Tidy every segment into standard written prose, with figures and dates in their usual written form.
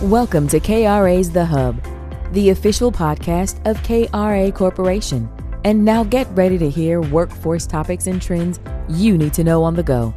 Welcome to KRA's The Hub, the official podcast of KRA Corporation. And now get ready to hear workforce topics and trends you need to know on the go.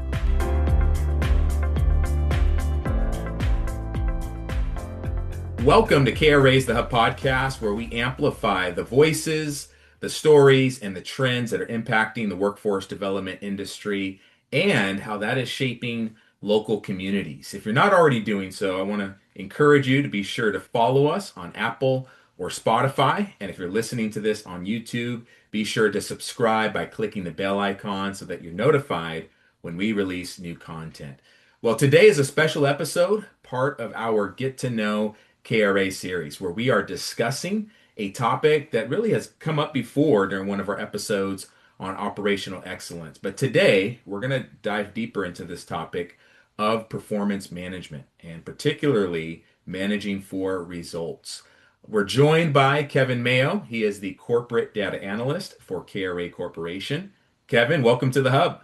Welcome to KRA's The Hub podcast, where we amplify the voices, the stories, and the trends that are impacting the workforce development industry and how that is shaping local communities. If you're not already doing so, I want to encourage you to be sure to follow us on Apple or Spotify. And if you're listening to this on YouTube, be sure to subscribe by clicking the bell icon so that you're notified when we release new content. Well, today is a special episode, part of our Get to Know KRA series, where we are discussing a topic that really has come up before during one of our episodes on operational excellence. But today, we're going to dive deeper into this topic of performance management, and particularly managing for results. We're joined by Kevin Mayo. He is the corporate data analyst for KRA Corporation. Kevin, welcome to the Hub.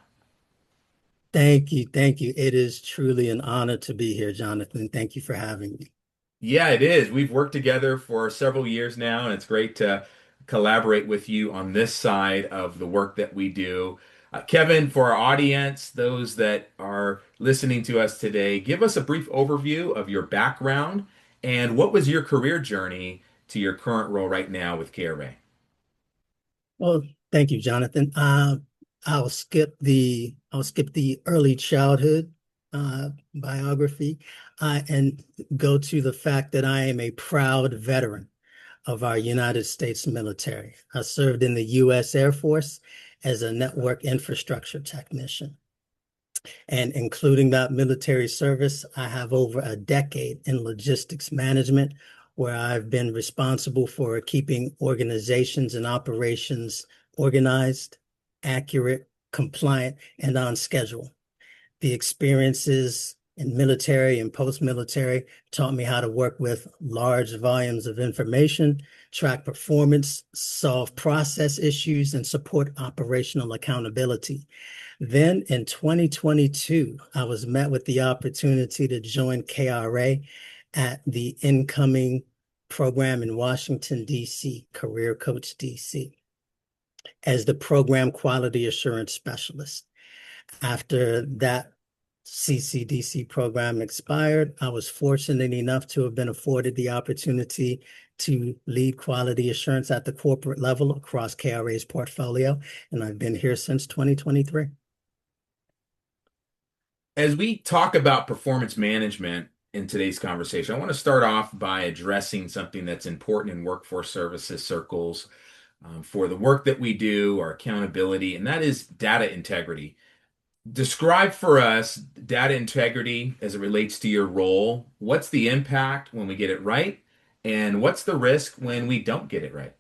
Thank you. Thank you. It is truly an honor to be here, Jonathan. Thank you for having me. Yeah, it is. We've worked together for several years now, and it's great to collaborate with you on this side of the work that we do. Kevin, for our audience, those that are listening to us today, give us a brief overview of your background and what was your career journey to your current role right now with KRA? Well, thank you, Jonathan. I'll skip the early childhood biography and go to the fact that I am a proud veteran of our United States military. I served in the U.S. Air Force as a network infrastructure technician. And including that military service, I have over a decade in logistics management, where I've been responsible for keeping organizations and operations organized, accurate, compliant, and on schedule. The experiences in military and post-military taught me how to work with large volumes of information, track performance, solve process issues, and support operational accountability. Then in 2022, I was met with the opportunity to join KRA at the incoming program in Washington, D.C., Career Coach DC, as the program quality assurance specialist. After that CCDC program expired, I was fortunate enough to have been afforded the opportunity to lead quality assurance at the corporate level across KRA's portfolio, and I've been here since 2023. As we talk about performance management in today's conversation, I want to start off by addressing something that's important in workforce services circles for the work that we do, our accountability, and that is data integrity. Describe for us data integrity as it relates to your role. What's the impact when we get it right? And what's the risk when we don't get it right?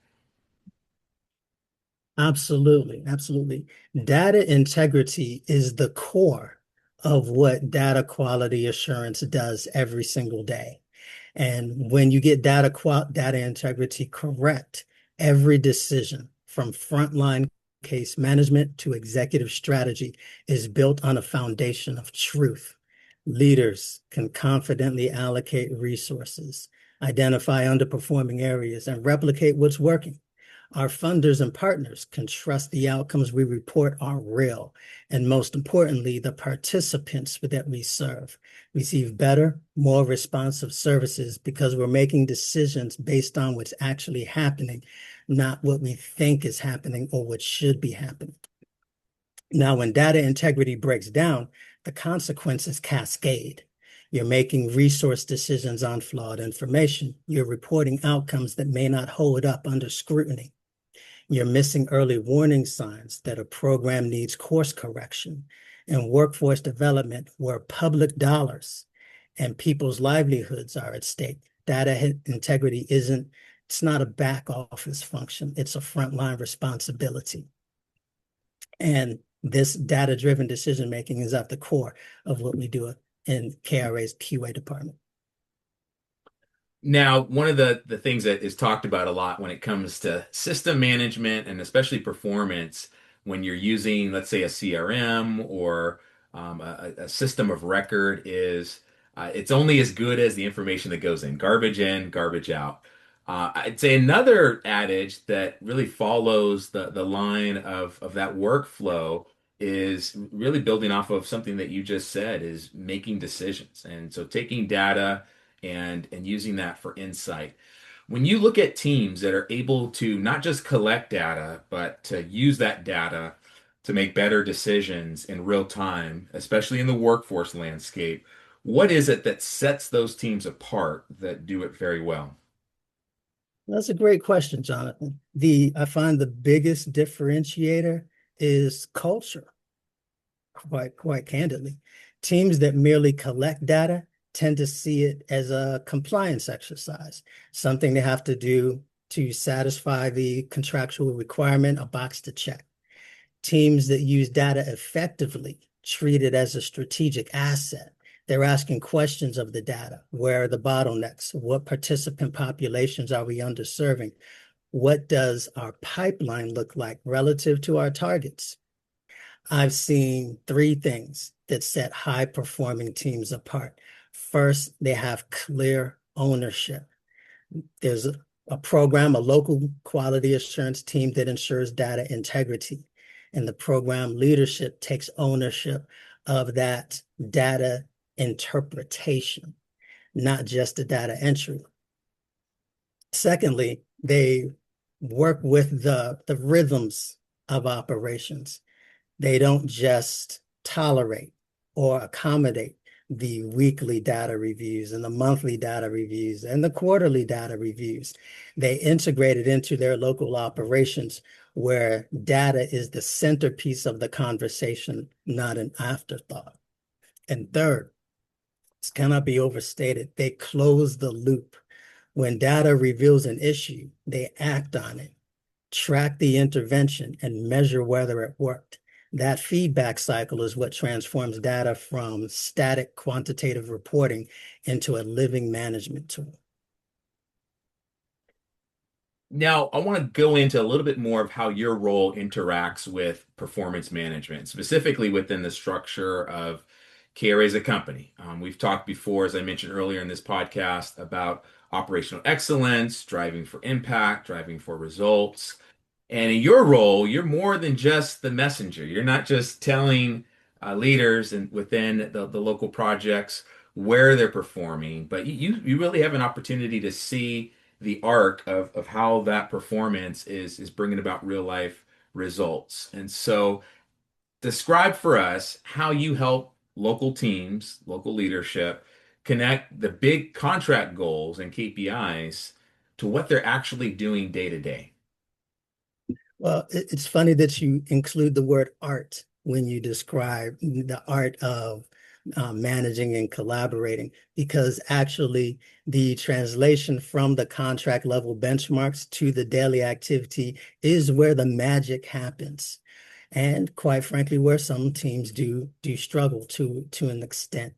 Absolutely, absolutely. Data integrity is the core of what data quality assurance does every single day. And when you get data integrity correct, every decision from frontline case management to executive strategy is built on a foundation of truth. Leaders can confidently allocate resources, identify underperforming areas, and replicate what's working. Our funders and partners can trust the outcomes we report are real. And most importantly, the participants that we serve receive better, more responsive services because we're making decisions based on what's actually happening, not what we think is happening or what should be happening. Now, when data integrity breaks down, the consequences cascade. You're making resource decisions on flawed information. You're reporting outcomes that may not hold up under scrutiny. You're missing early warning signs that a program needs course correction. In workforce development, where public dollars and people's livelihoods are at stake, data integrity it's not a back office function, it's a frontline responsibility. And this data-driven decision-making is at the core of what we do in KRA's QA department. Now, one of the things that is talked about a lot when it comes to system management and especially performance, when you're using, let's say, a CRM or a system of record, is It's only as good as the information that goes in, garbage out. I'd say another adage that really follows the line of that workflow is really building off of something that you just said is making decisions. And so taking data and using that for insight. When you look at teams that are able to not just collect data, but to use that data to make better decisions in real time, especially in the workforce landscape, what is it that sets those teams apart that do it very well? That's a great question, Jonathan. I find the biggest differentiator is culture, quite candidly. Teams that merely collect data tend to see it as a compliance exercise, something they have to do to satisfy the contractual requirement, a box to check. Teams that use data effectively treat it as a strategic asset. They're asking questions of the data. Where are the bottlenecks? What participant populations are we underserving? What does our pipeline look like relative to our targets? I've seen three things that set high-performing teams apart. First, they have clear ownership. There's a program, a local quality assurance team that ensures data integrity. And the program leadership takes ownership of that data interpretation, not just the data entry. Secondly, they work with the rhythms of operations. They don't just tolerate or accommodate the weekly data reviews and the monthly data reviews and the quarterly data reviews. They integrate it into their local operations where data is the centerpiece of the conversation, not an afterthought. And third, this cannot be overstated, they close the loop. When data reveals an issue, they act on it, track the intervention, and measure whether it worked. That feedback cycle is what transforms data from static quantitative reporting into a living management tool. Now, I want to go into a little bit more of how your role interacts with performance management, specifically within the structure of KRA as a company. We've talked before, as I mentioned earlier in this podcast, about operational excellence, driving for impact, driving for results. And in your role, you're more than just the messenger. You're not just telling leaders and within the local projects where they're performing, but you really have an opportunity to see the arc of how that performance is bringing about real life results. And so describe for us how you help local teams, local leadership connect the big contract goals and KPIs to what they're actually doing day to day. Well, it's funny that you include the word art when you describe the art of managing and collaborating, because actually the translation from the contract level benchmarks to the daily activity is where the magic happens. And quite frankly, where some teams do struggle to an extent.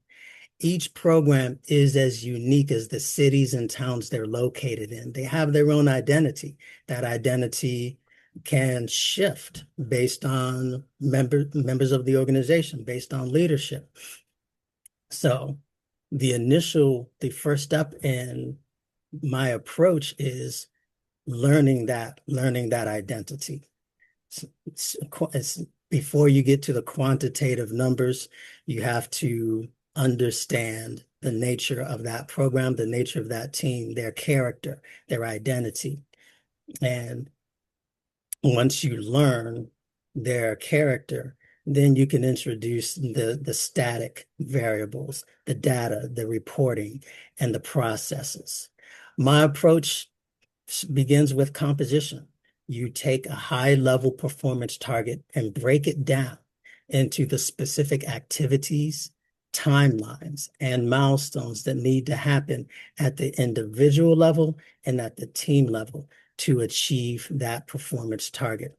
Each program is as unique as the cities and towns they're located in. They have their own identity. That identity can shift based on members of the organization, based on leadership. So the first step in my approach is learning that identity. Before you get to the quantitative numbers, you have to understand the nature of that program, the nature of that team, their character, their identity. And once you learn their character, then you can introduce the static variables, the data, the reporting, and the processes. My approach begins with composition. You take a high-level performance target and break it down into the specific activities, timelines, and milestones that need to happen at the individual level and at the team level to achieve that performance target.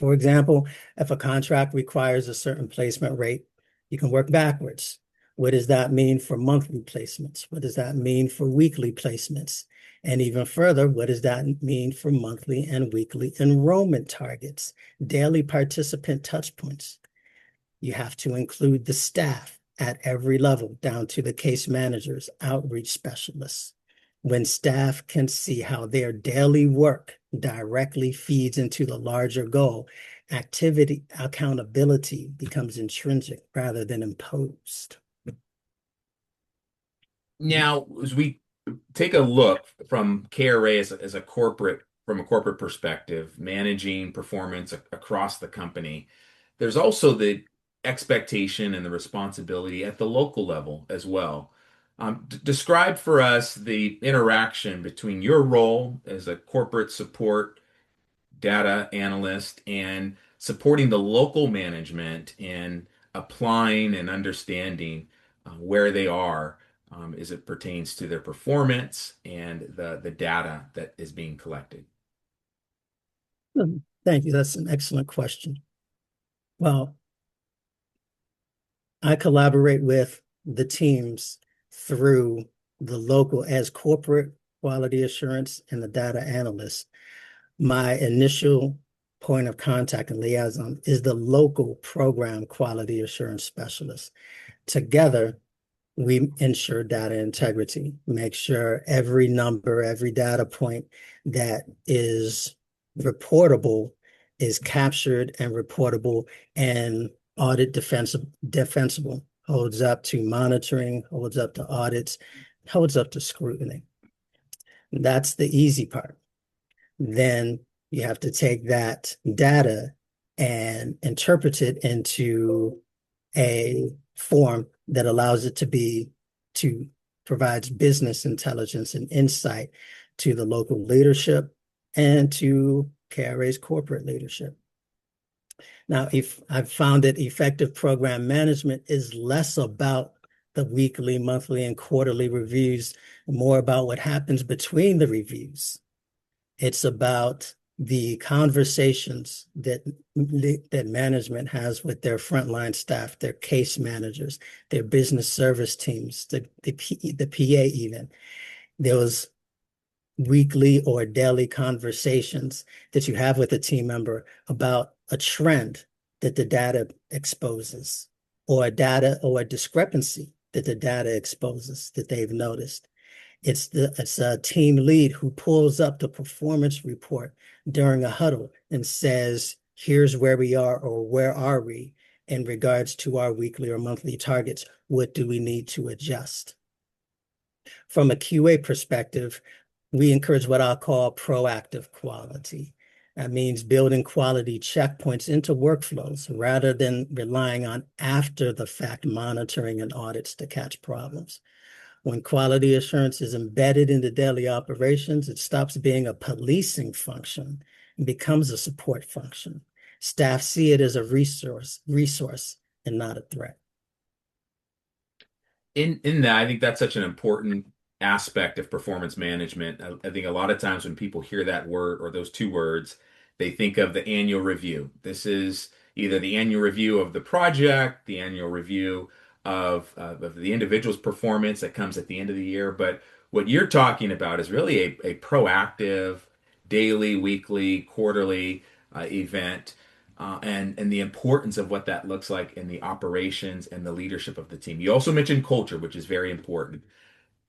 For example, if a contract requires a certain placement rate, you can work backwards. What does that mean for monthly placements? What does that mean for weekly placements? And even further, what does that mean for monthly and weekly enrollment targets, daily participant touch points? You have to include the staff at every level, down to the case managers, outreach specialists. When staff can see how their daily work directly feeds into the larger goal, activity accountability becomes intrinsic rather than imposed. Now, as we take a look from KRA as a corporate, from a corporate perspective, managing performance across the company, there's also the expectation and the responsibility at the local level as well. Describe for us the interaction between your role as a corporate support data analyst and supporting the local management in applying and understanding where they are as it pertains to their performance and the data that is being collected. Thank you. That's an excellent question. Well, I collaborate with the teams through the local as corporate quality assurance and the data analyst. My initial point of contact and liaison is the local program quality assurance specialist. Together, we ensure data integrity, make sure every number, every data point that is reportable is captured and reportable and audit defensible, holds up to monitoring, holds up to audits, holds up to scrutiny. That's the easy part. Then you have to take that data and interpret it into a form that allows it to provides business intelligence and insight to the local leadership and to KRA's corporate leadership. Now, if I've found that effective program management is less about the weekly, monthly, and quarterly reviews, more about what happens between the reviews. It's about the conversations that management has with their frontline staff, their case managers, their business service teams, the PA even. Those weekly or daily conversations that you have with a team member about a trend that the data exposes, or a discrepancy that the data exposes that they've noticed. It's a team lead who pulls up the performance report during a huddle and says, here's where we are, or where are we in regards to our weekly or monthly targets? What do we need to adjust? From a QA perspective, we encourage what I'll call proactive quality. That means building quality checkpoints into workflows rather than relying on after the fact monitoring and audits to catch problems. When quality assurance is embedded into daily operations, it stops being a policing function and becomes a support function. Staff see it as a resource and not a threat. In that, I think that's such an important aspect of performance management. I think a lot of times when people hear that word or those two words, they think of the annual review. This is either the annual review of the project, the annual review of the individual's performance that comes at the end of the year. But what you're talking about is really a proactive daily, weekly, quarterly event, and the importance of what that looks like in the operations and the leadership of the team. You also mentioned culture, which is very important.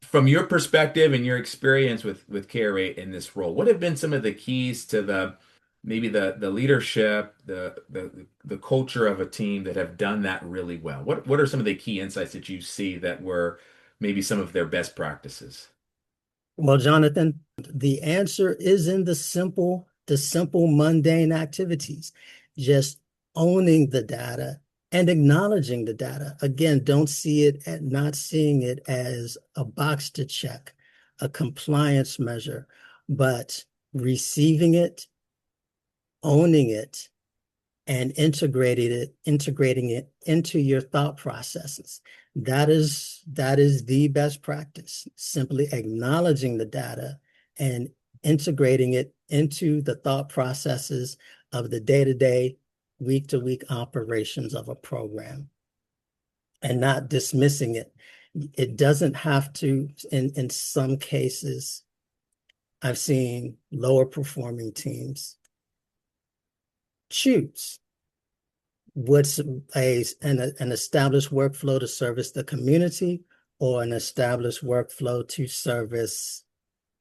From your perspective and your experience with KRA in this role, what have been some of the keys to the leadership, the culture of a team that have done that really well? What are some of the key insights that you see that were maybe some of their best practices? Well, Jonathan, the answer is in the simple mundane activities. Just owning the data and acknowledging the data. Again, not seeing it as a box to check, a compliance measure, but receiving it, owning it, and integrating it into your thought processes. That is the best practice. Simply acknowledging the data and integrating it into the thought processes of the day-to-day, week-to-week operations of a program, and not dismissing it. It doesn't have to, in some cases, I've seen lower performing teams choose what's an established workflow to service the community or an established workflow to service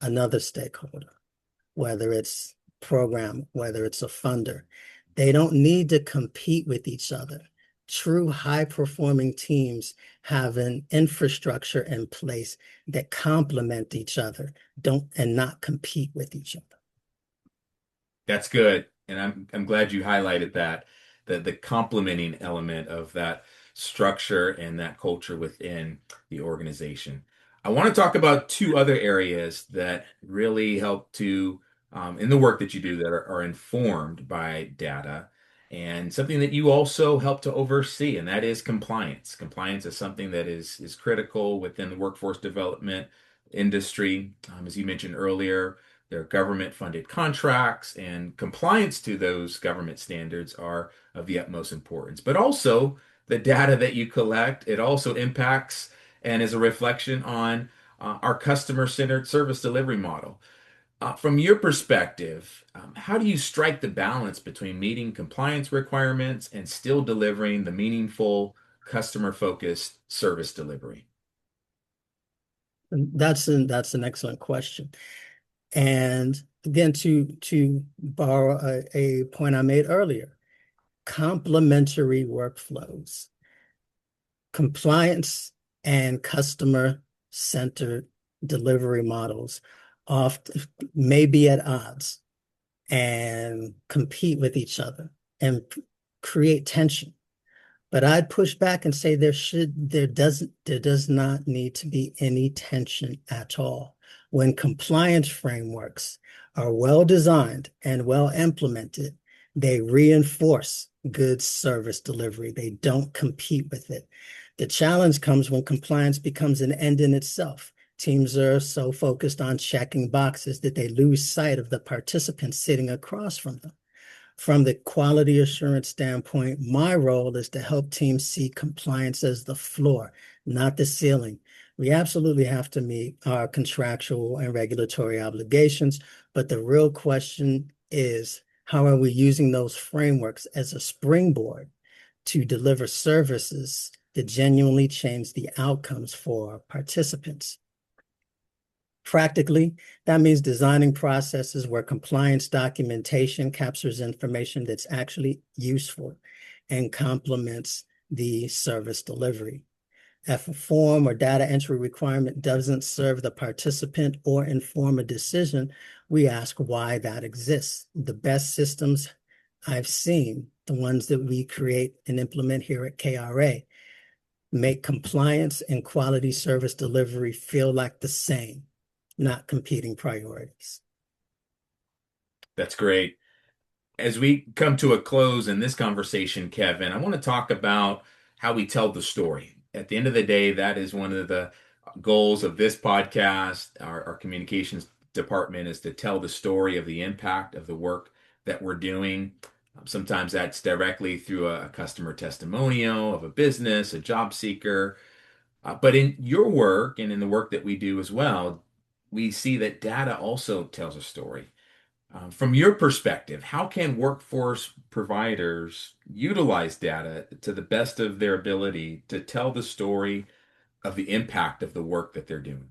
another stakeholder, whether it's program, whether it's a funder. They don't need to compete with each other. True high-performing teams have an infrastructure in place that complement each other, and not compete with each other. That's good. And I'm glad you highlighted that, the complementing element of that structure and that culture within the organization. I want to talk about two other areas that really help to, in the work that you do, that are informed by data, and something that you also help to oversee, and that is compliance. Compliance is something that is critical within the workforce development industry. As you mentioned earlier, there are government-funded contracts, and compliance to those government standards are of the utmost importance. But also, the data that you collect, it also impacts and is a reflection on our customer-centered service delivery model. From your perspective, how do you strike the balance between meeting compliance requirements and still delivering the meaningful, customer-focused service delivery? That's an excellent question. And again, to borrow a point I made earlier, complementary workflows, compliance and customer-centered delivery models often may be at odds and compete with each other and create tension. But I'd push back and say there does not need to be any tension at all. When compliance frameworks are well designed and well implemented, they reinforce good service delivery. They don't compete with it. The challenge comes when compliance becomes an end in itself. Teams are so focused on checking boxes that they lose sight of the participants sitting across from them. From the quality assurance standpoint, my role is to help teams see compliance as the floor, not the ceiling. We absolutely have to meet our contractual and regulatory obligations, but the real question is, how are we using those frameworks as a springboard to deliver services that genuinely change the outcomes for participants? Practically, that means designing processes where compliance documentation captures information that's actually useful and complements the service delivery. If a form or data entry requirement doesn't serve the participant or inform a decision, we ask why that exists. The best systems I've seen, the ones that we create and implement here at KRA, make compliance and quality service delivery feel like the same, not competing priorities. That's great. As we come to a close in this conversation, Kevin, I want to talk about how we tell the story. At the end of the day, that is one of the goals of this podcast. Our communications department is to tell the story of the impact of the work that we're doing. Sometimes that's directly through a customer testimonial of a business, a job seeker. But in your work and in the work that we do as well, we see that data also tells a story. From your perspective, how can workforce providers utilize data to the best of their ability to tell the story of the impact of the work that they're doing?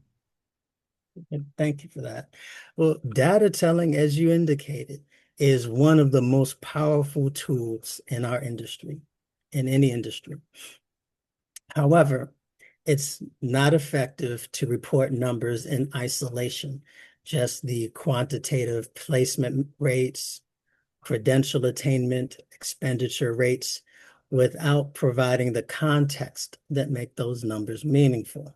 Thank you for that. Well, data telling, as you indicated, is one of the most powerful tools in our industry, in any industry. However, it's not effective to report numbers in isolation, just the quantitative placement rates, credential attainment, expenditure rates, without providing the context that make those numbers meaningful.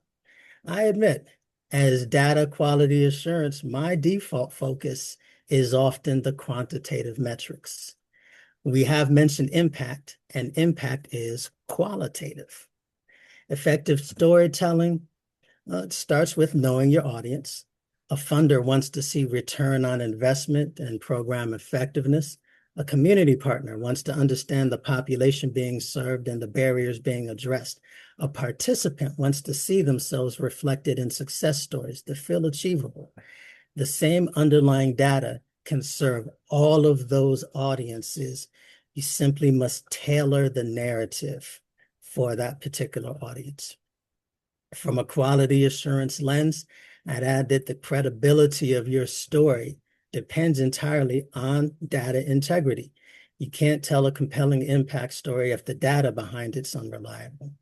I admit, as data quality assurance, my default focus is often the quantitative metrics. We have mentioned impact, and impact is qualitative. Effective storytelling, it starts with knowing your audience. A funder wants to see return on investment and program effectiveness. A community partner wants to understand the population being served and the barriers being addressed. A participant wants to see themselves reflected in success stories that feel achievable. The same underlying data can serve all of those audiences You simply must tailor the narrative for that particular audience. From a quality assurance lens, I'd add that the credibility of your story depends entirely on data integrity. You can't tell a compelling impact story if the data behind it's unreliable.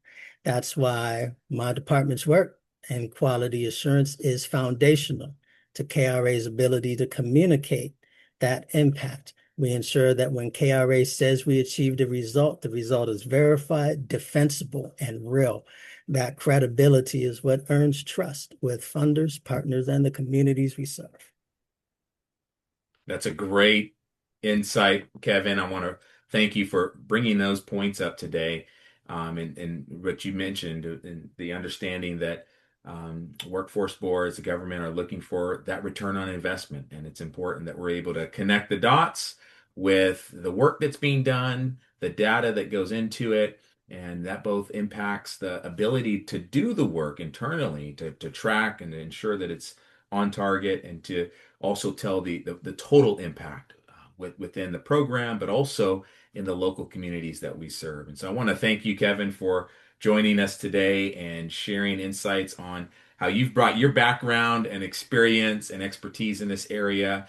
That's why my department's work in quality assurance is foundational to KRA's ability to communicate that impact. We ensure that when KRA says we achieved a result, the result is verified, defensible, and real. That credibility is what earns trust with funders, partners, and the communities we serve. That's a great insight, Kevin. I want to thank you for bringing those points up today. And what you mentioned, and the understanding that workforce boards, the government are looking for that return on investment. And it's important that we're able to connect the dots with the work that's being done, the data that goes into it, and that both impacts the ability to do the work internally, to track and to ensure that it's on target, and to also tell the total impact within the program, but also in the local communities that we serve. And so I want to thank you, Kevin, for joining us today and sharing insights on how you've brought your background and experience and expertise in this area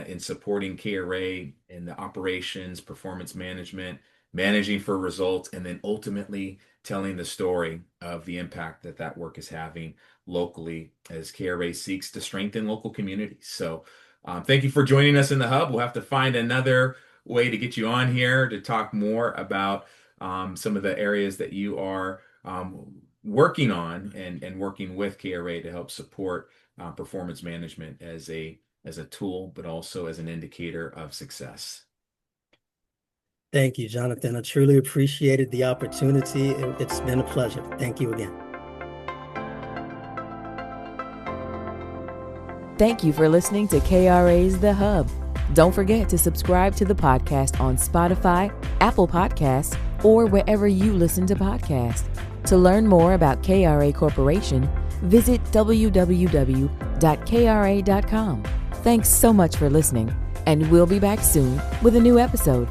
in supporting KRA in the operations, performance management, managing for results, and then ultimately telling the story of the impact that that work is having locally as KRA seeks to strengthen local communities. So thank you for joining us in the Hub. We'll have to find another way to get you on here to talk more about some of the areas that you are working on and working with KRA to help support performance management as a tool, but also as an indicator of success. Thank you, Jonathan. I truly appreciated the opportunity. It's been a pleasure. Thank you again. Thank you for listening to KRA's The Hub. Don't forget to subscribe to the podcast on Spotify, Apple Podcasts, or wherever you listen to podcasts. To learn more about KRA Corporation, visit www.kra.com. Thanks so much for listening, and we'll be back soon with a new episode.